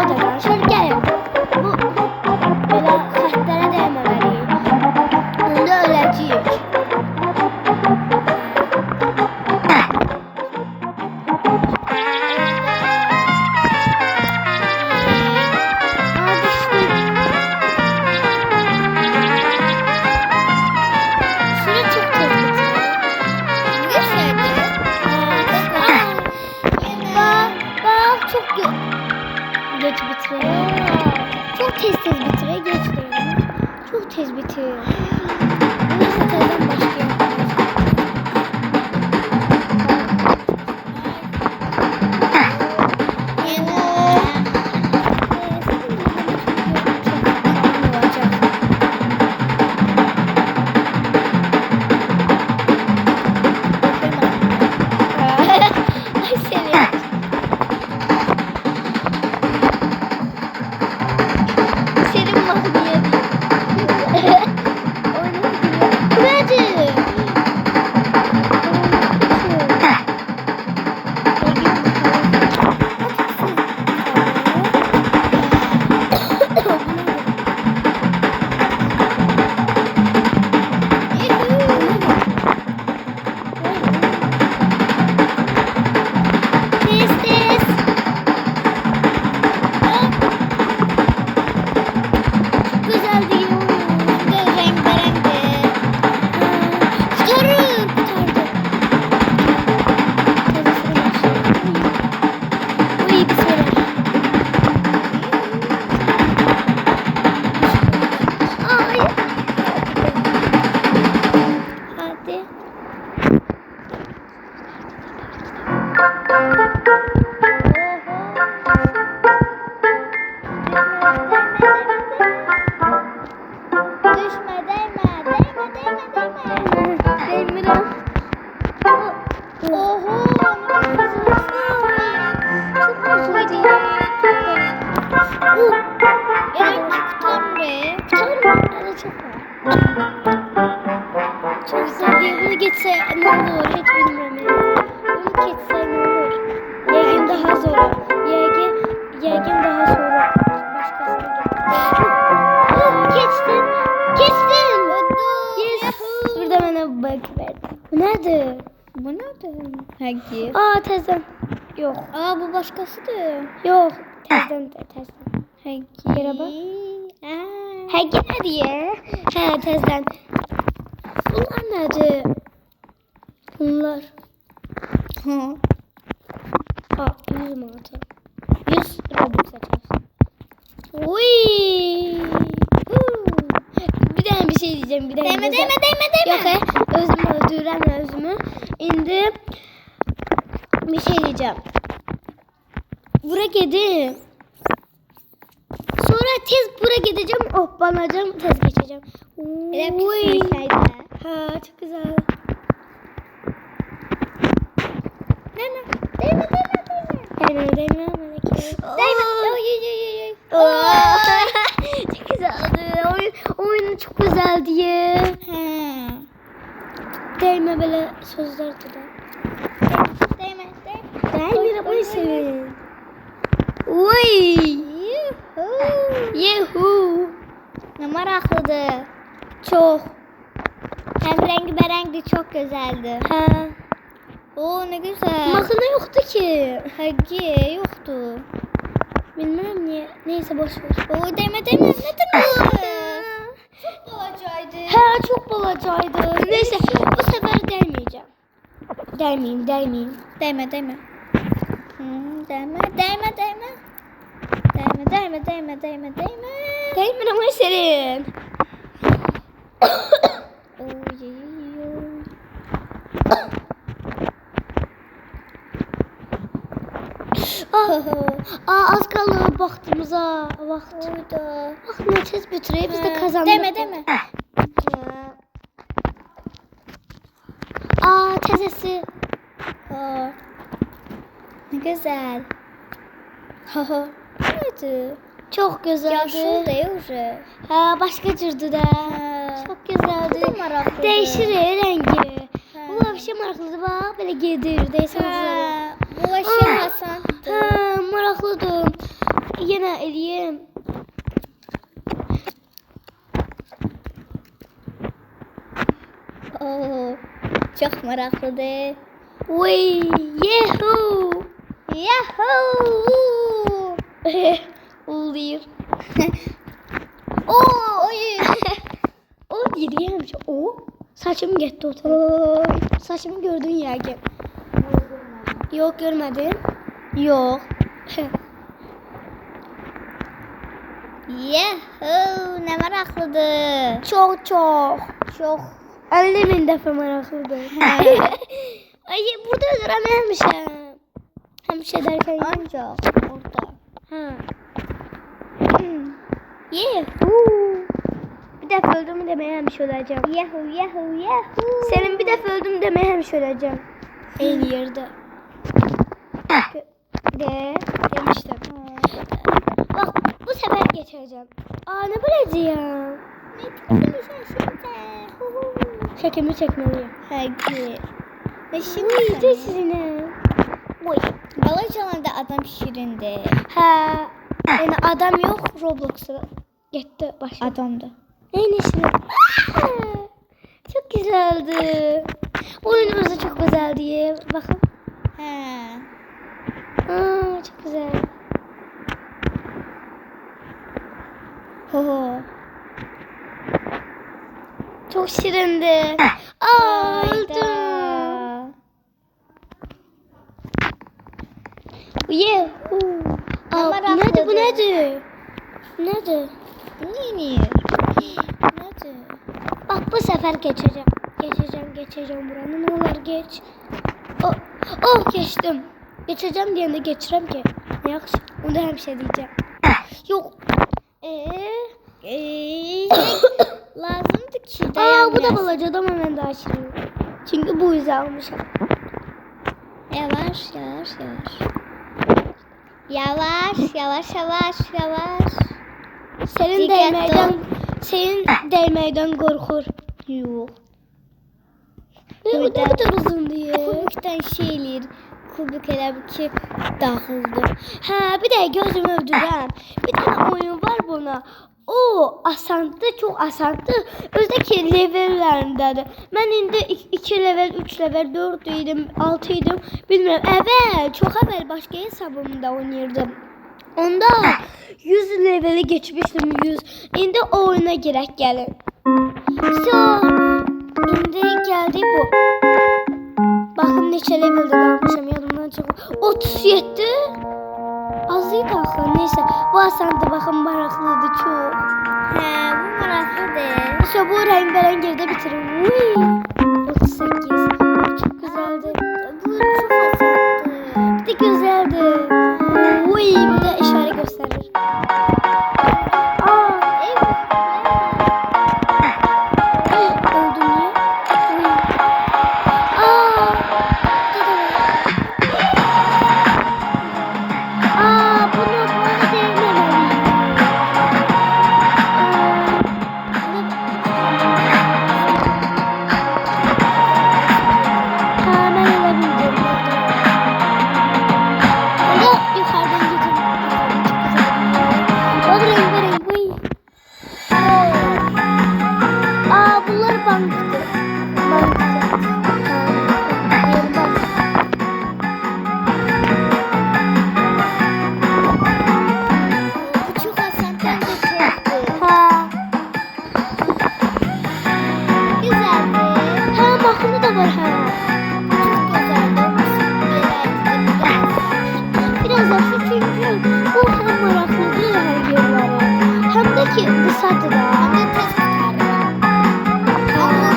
da danışır. Gəlin. Bu belə xətlərə dəyməməliyik. Onda öləcəyik. Geç bitiriyor. Çok tez bitiriyor. Geç değil. Çok tez bitiyor. Neyse tezden başlayalım. Çok güzel değil. Bunu geçse ne olur hiç bilmiyorum. Bunu geçse ne olur. Yegin daha zor. Yegin daha sonra başkasına geçtim. Geçtim. Yes. Burada bana bak verdi. Bu nerede? Bu nerede? Hangi? Tezden. Yok. Bu başkasıdır. Yok. Tezden. Hangi? Yere bak. Hangi ne diye? He tezden. Bunlar nerede? Bunlar. Hı. 100 manatı. 100 Robux açarsın. Uy. Bir tane bir şey diyeceğim. Deme. Yok özümü öldürürəm özümü. İndi bir şey diyeceğim. Bura gedim. Sonra tez bura gideceğim. Hoplanacağım. Tez geçeceğim. Uy. Ha çok güzel. Değme. Çok güzeldi. Oyun çok güzel diye. Değme böyle sözler tutar. Değme. Değme bunu sevin. Uy. Yuhu. Ne maraklıdır. Çok. Hem rengi çok güzeldi. Ha. Ne güzel. Maşına yoktu ki. Hangi yoktu. Bilmem niye. Neyse boş ver. Değme. Ne demek? Çok balacaydı. He çok balacaydı. Neyse bu sefer değmeyeceğim. Değmeyeyim. Değme. Değme. Değme ama senin. Az kaldı vaxtımıza. Vaxt ne tez bitireyim biz de kazandık. Değme. Tezesi. Ne güzel. Neydi? Çok güzeldi. Yaşıl değil. Başka cürdü de. Çok güzeldi. Bu da maraqlıdır. Değişir rengi. Bu bir şey maraqlıdır. Bak böyle gedir. Değilsen Bulaşamazsan. maraqlıdır. yenə eləyim. Oo, çok maraqlıdır. Uy, yehu. Yahoo! Uluyur. Oo, O deyirəm ki, o saçım getdi o tərəfə. Oy. Saçımı gördün yəqin. Yox, görmədin. Yok. Yahoo! Ne maraqlıdır. Çox, çox. Çok. 50.000 dəfə maraqlıdır. Ay, burada duram həmişə. Həmişə dərkən. Ancak orada. Ha. Yahoo! Bir dəfə öldüm deməyə həmişə öləcəm. Yahoo! Yahoo! Yahoo! Senin bir dəfə öldüm deməyə həmişə öləcəm. Eyni yerdə. Demişdim. Bak, bu sefer geçeceğim. Aa, ne bileceğim? Şekimi çekmeliyim. Haydi. Ve Uy, şimdi de sizinle. Uy. Balacalarda adam şirindi. Ha, yani adam yok Roblox'a. Gitti başladı. Adamdı. Neyini şimdi? Çok güzeldi. Oyunumuz da çok güzeldi. Bakın. He. Aa, çok güzel. Ho. Çok şirindi. Aa, öldüm. Yuhu. Aa, Ama bu nedir? Bu rahatladı. nedir? Bu nedir? Nini? Nedir? Bak, bu sefer geçeceğim. Geçeceğim buranı. Ne olur geç. Oh, oh, geçtim. Geçeceğim diyende geçirem ki. Ne yakış? Onu da hem şey diyeceğim. Yok. Lazımdı ki. Aa, bu da balacadan hemen daha şirin. Çünkü bu yüzden almışım. Yavaş yavaş yavaş. Yavaş yavaş yavaş yavaş. Senin Dikkatli değmeyden, ol. senin değmeyden korkur. Yok. Ne Burada- kadar uzun diye. Kubikten şeyler. Kubik elə bir ki dağıldı. Ha, bir de gözümü öldürəm. Bir tane oyun var buna. O asandı, çok asandı. Özdeki levellerindədir. Mən indi 2 level, 3 level, 4 idim, 6 idim. Bilmirəm. Əvvəl, çox əvvəl başqa hesabımda oynayırdım. Onda 100 leveli geçmiştim, 100. İndi o oyuna girək gəlin. So, indi gəldi bu. Bakın neçə leveldə qalmışam, yadımdan çıxıb. 37. Az idi axı, neysə. Bu asandı, baxın maraqlıdır çox. Hə, bu maraqlıdır. İşte bu rəngbərəng yerdə bitirim. Uy! 38. Çok güzeldi. Bu çox asandır. Bir de güzeldi. Uy! Bir de işarə göstərir. Aa! Öldüm ya. Uy! Aa! Aa, bunu bana değmemeliyim. Ha, ben ölebildim. Yok, yukarıdan gidin. Bak, rengarenk. Uy. Aa, bunlar banktı. Banktı. Diğeri bank. Bu çox asandır da çoxdur. Ha. Güzeldir. Ha, mahnı da var ha. Çok güzeldir. Biraz da şu çünkü bu hem maraklıdır her yerlere. Hem de ki kısadır da. Hem de tez tutarım. Ama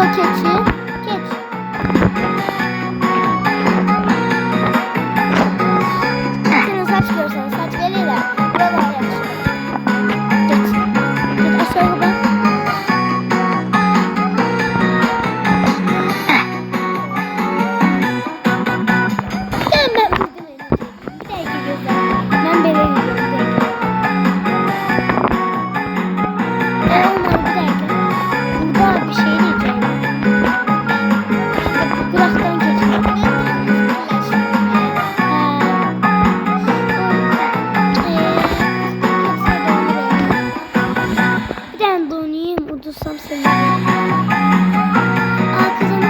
o keçi. Geç. Senin saç görsen saç verirler. Buralar yakışır. Geç. Geç aşağı bak. Ben böyle yiyeceğim. Olmadı bir dakika. Burada bir şey diyeceğim. Kulaktan geçiyor. Bir tane donayım. Udursam seni. Aa kızım.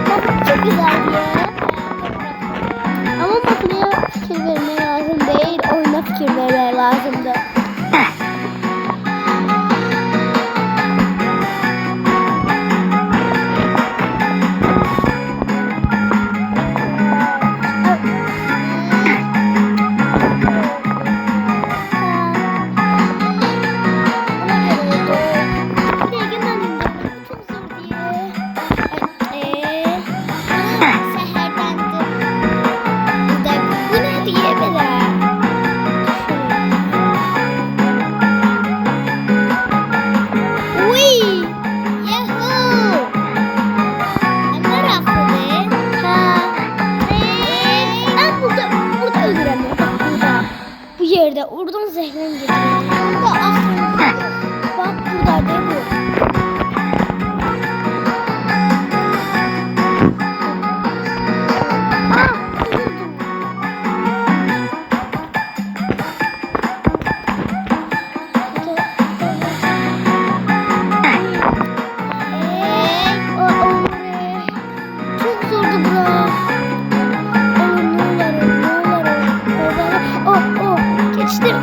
Bak çok güzel bir yer. Ama makineye fikir vermeye lazım değil. Oyuna fikir vermeye lazımdı. Bu yerde oradan zehrin getiriyor. Burada aslında bak burada değil bu. Çok zordu bura. Geçtim.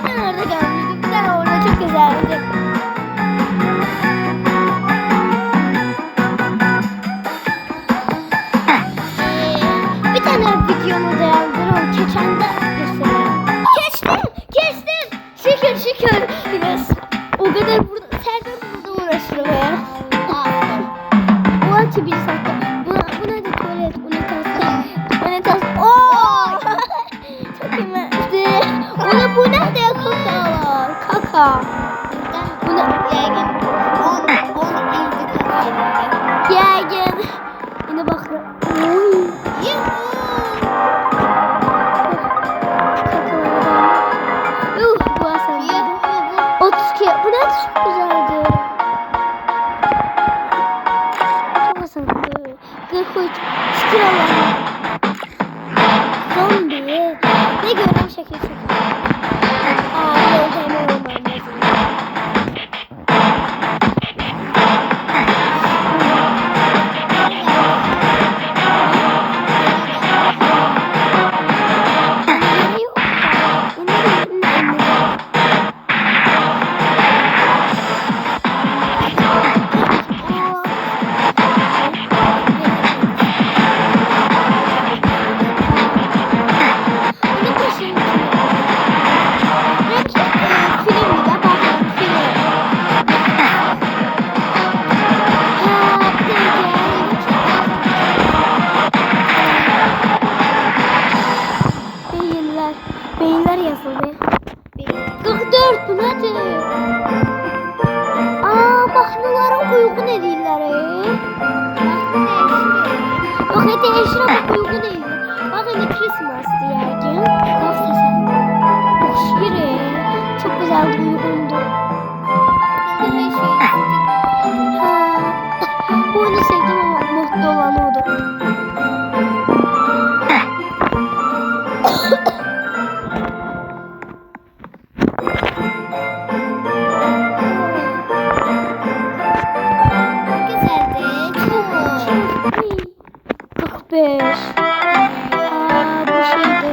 Ben orada görmüştüm. Ben orada çok güzeldi. Bir tane videomu dayandırıyorum. Geçen de göstereyim. Geçtim. Şükür. Biraz. O kadar burada. Serdar burada uğraşıyor be. Bu açı bir sakla. Bu nerede tuvalet? Unitas. Ooo. Çok kıymetli. Bu nerede ya kaka? Bu ne? Yaygın. Yaygın. Yine bak. Oy. Bu aslında. 32. Bu ne çok güzeldi. Çok aslında. 43. Şükür Allah'a. Zombi. Ne görüyorum şekil. Yolda hemen olmam lazım. Beyinler yazıldı. 44 bu nedir? Mahnılara uygun edirlər. Yox, değişir ama uygun edirlər. Bak indi Christmas'dı yəqin. Bak səsə. Oxşayır. Çok güzeldi, uygundu. Bu oyunu sevdim ama mutlu olan odur. Beş. Bu şeydi.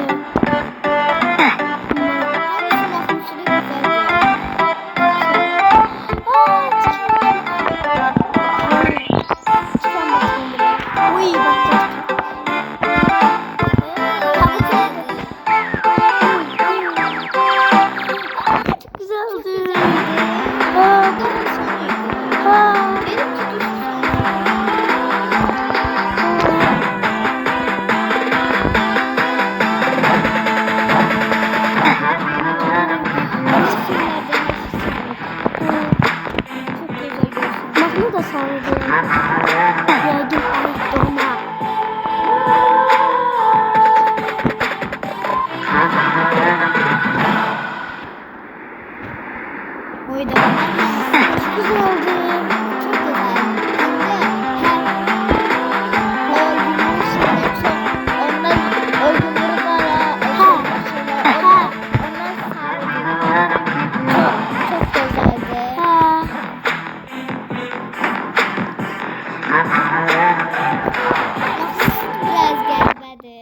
oldu. Yağdım ayıktığıma. Oyda. Çok güzel oldu. Çok güzel. Hem de o günleri sonra çok güzeldi. Biraz gelmedi.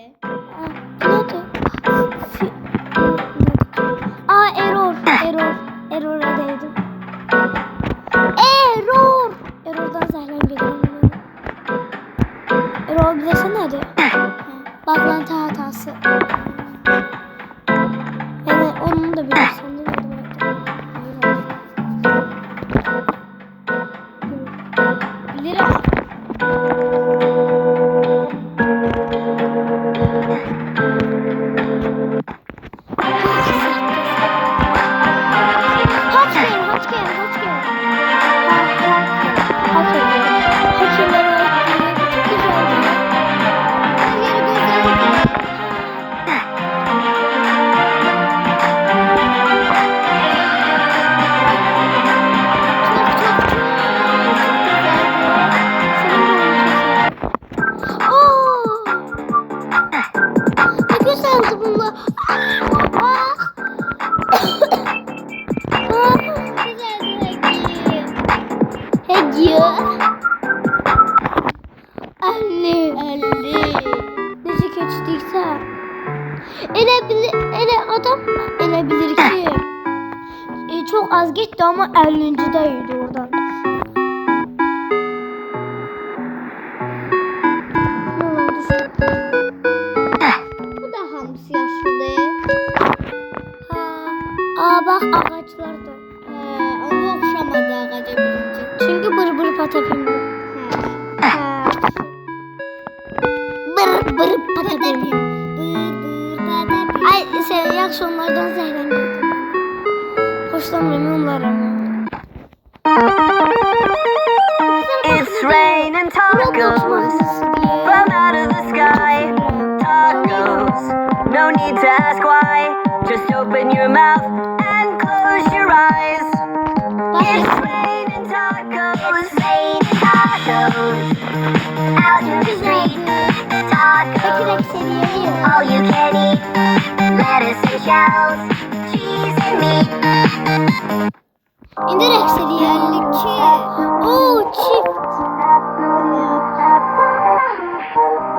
Error'a değdim. Error'dan zehlen geliyorum. Error bilirsen nedir? Bağlantı hatası. Yani onu da bilirsen de Bilirim. Hediye. Anne. Nece keçdiksə. Elə adam elə bilir ki çok az getdi ama 50-ci idi oradan. Bu da hamısı yaşlıdır. Bak ağaçlardı. Ona oxşamadı ağaca birinci. Çünkü bır patapim. Bır patapim. Ay sen yaxşı onlardan zəhləndin. Hoşlanmıyorum onları. It's raining tacos from out of the sky. Tacos, no need to ask why. Just open your mouth and close your eyes. It's raining tacos, out in the street. Tacos, all you can eat. Lettuce and shells, cheese and meat. İndirek seni 52. Oo çift.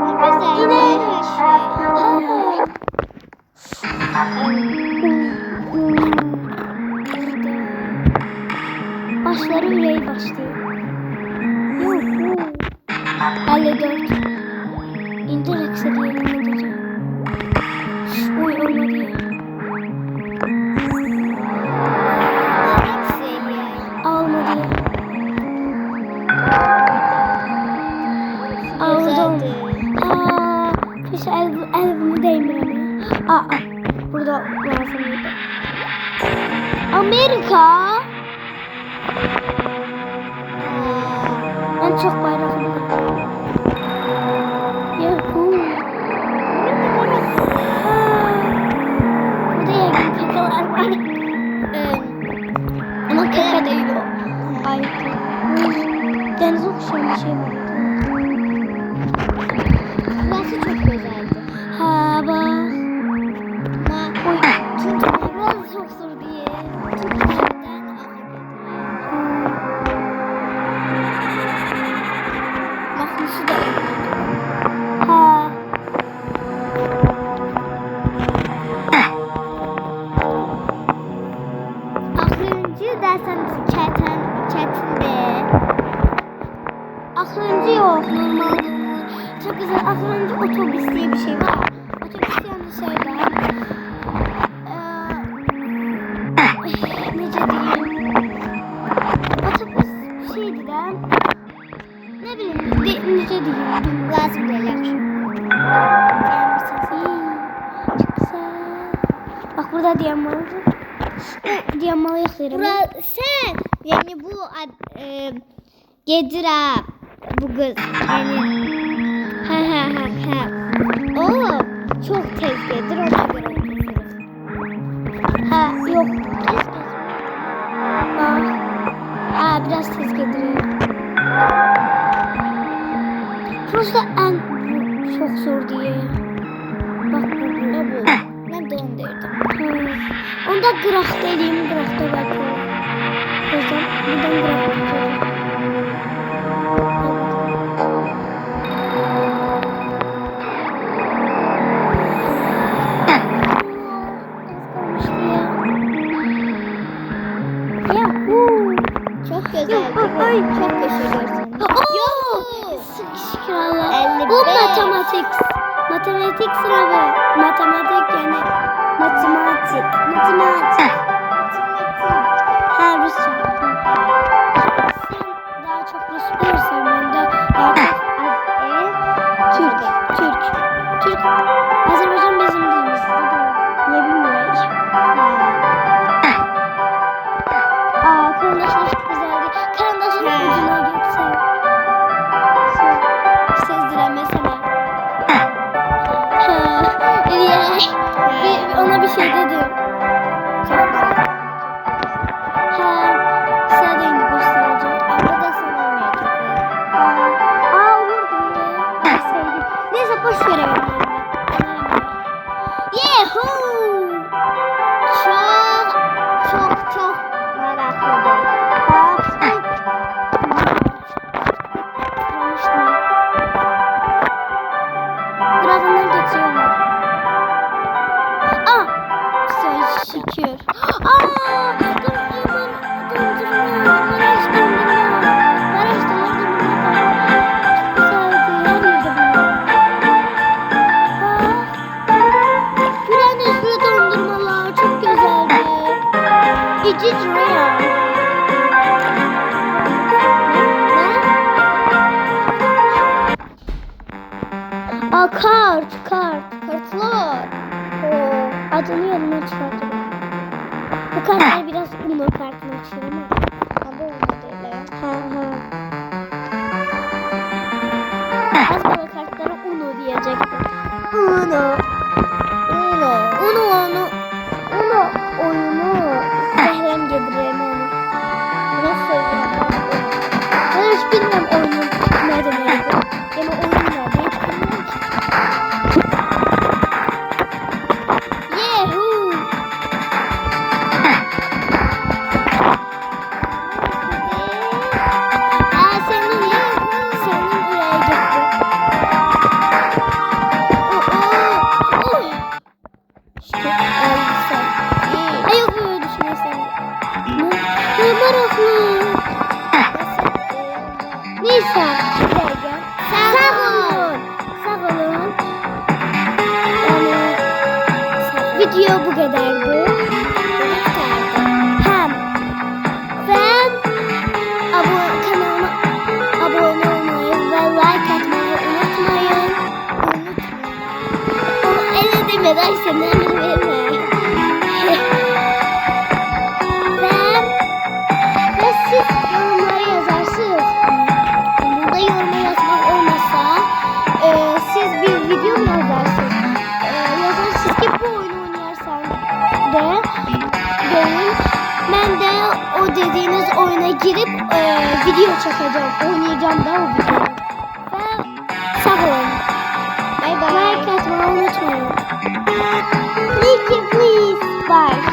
Ne güzel. Yine başları üreği başlıyor. 54. İndirek seni indireceğim. Uy olmadı ya. Almadı ya. Aldım. Peki elbimi değmiyorum ya. Burada lazımıydı. Amerika. Ben çok bayraklıyım. Yuhuu. Burada yaygın kakalar var. Ama kaka değil o. Ay. Denize okşayan bir şey var. Burası çok güzeldi. Ha bak. Ama çünkü burası çok zor diye. Türkiye'den Mahmut'u da Ha. Axırıncı dersen çətindi. Axırıncı yok normal. Çok güzel. Axırıncı otobüs diye bir şey var. Otobüs diye bir şey var. Nece diyeyim? Otobüs bir şeydi de. Ne bileyim. Nece diyeyim? Lazım değil yaxşı. Gelmişsiniz. Çok güzel. Bak burada diyanmalı. Diyanmalı yaxlayırım. Sen yani bu Gedirəm. Bu kız. Yani. Ha. Oo, çok tez gedir ona göre. Ha, yok. Biraz tez gedir. Prosta en çok zor diye. Bak bu. Ben de onu derdim. Onda graf dediğim grafta belki. O yüzden buradan graf yapacağım. Çok güzel. Çok teşekkür ederim. Şükür Allah. Bu matematik. Matematik sınavı. Matematik yani. Matematik. Ha, Rusça. Sen daha çok Rusça bilirsen ben de daha çok Türk. Azerbaycan bizim dilimiz. Ne bilmiyorum. Karandaşlar çok güzeldi. Karandaşın ucuna geçsem. Sezdiren mesela. Ona bir şey dedim. Size de indi göstereceğim. Abla da sana olmayacak. Olurdu ya. Sevdim. Neyse boş verelim. Yehoo! Çok meraklıdır. Birazdan geçiyorlar. Sen şükür. Dondurmalar çok güzeldi. İçi duruyor. Kartlar. Adını yanına çıkartıyorum. Bu kartlar biraz Uno kartını açıyorum ama. Bu Uno değil. Az kala kartlara Uno diyecektim. Uno oyunu. Zehrem gedireyim onu. Nasıl söyleyeyim? Ben hiç bilmem oyunun ne demeydi. Yani oyun nerede hiç bilmiyorum ki. Yehoo! Senin buraya gitti. İşte elbise. Ay yok böyle düşünürsen. Ne meraklı. Neyse. Sağ olun. Yani video bu kadardı. Ben kanalıma abone olmayı ve like atmayı unutmayın. Ama öyle demeden seni emir verme. Ve siz yorumlara yazarsınız. Burada yoruma yazmak olmasa siz bir video mu yazarsınız? Yazarsınız ki bu oyunu oynarsan de görün. Ben de o dediğiniz oyuna girip video çekeceğim. Oynayacağım da o videoyu. Ve sağ olun. Bye bye. Like atmayı unutmayın. Please. Bye.